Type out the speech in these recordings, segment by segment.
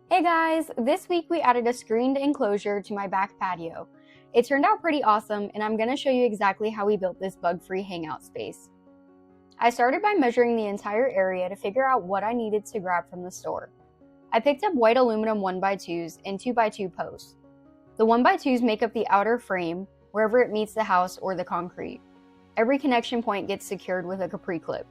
Hey guys, this week we added a screened enclosure to my back patio. It turned out pretty awesome, and I'm going to show you exactly how we built this bug-free hangout space. I started by measuring the entire area to figure out what I needed to grab from the store. I picked up white aluminum 1x2s and 2x2 posts. The 1x2s make up the outer frame wherever it meets the house or the concrete. Every connection point gets secured with a Capri clip.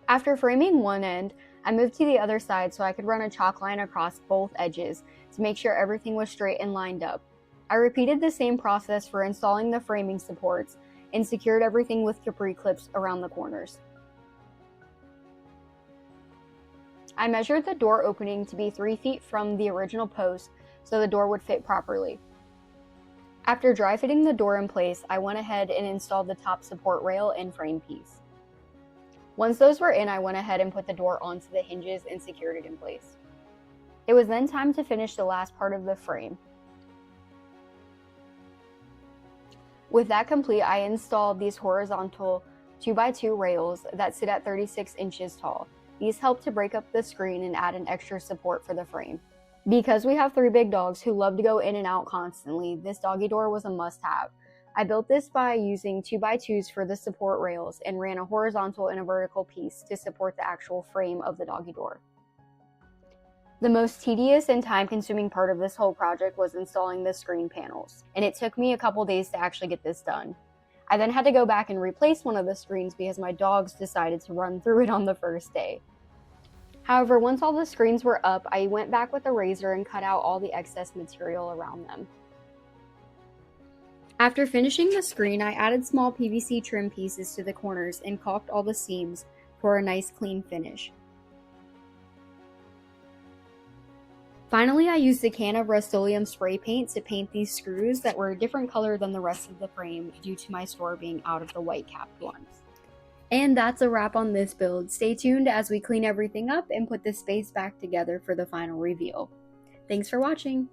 After framing one end, I moved to the other side so I could run a chalk line across both edges to make sure everything was straight and lined up. I repeated the same process for installing the framing supports and secured everything with Capri clips around the corners. I measured the door opening to be 3 feet from the original post so the door would fit properly. After dry fitting the door in place, I went ahead and installed the top support rail and frame piece. Once those were in, I went ahead and put the door onto the hinges and secured it in place. It was then time to finish the last part of the frame. With that complete, I installed these horizontal 2x2 rails that sit at 36 inches tall. These help to break up the screen and add an extra support for the frame. Because we have 3 big dogs who love to go in and out constantly, this doggy door was a must-have. I built this by using 2x2s for the support rails and ran a horizontal and a vertical piece to support the actual frame of the doggy door. The most tedious and time-consuming part of this whole project was installing the screen panels, and it took me a couple days to actually get this done. I then had to go back and replace one of the screens because my dogs decided to run through it on the first day. However, once all the screens were up, I went back with a razor and cut out all the excess material around them. After finishing the screen, I added small PVC trim pieces to the corners and caulked all the seams for a nice clean finish. Finally, I used a can of Rust-Oleum spray paint to paint these screws that were a different color than the rest of the frame due to my store being out of the white capped ones. And that's a wrap on this build. Stay tuned as we clean everything up and put this space back together for the final reveal. Thanks for watching!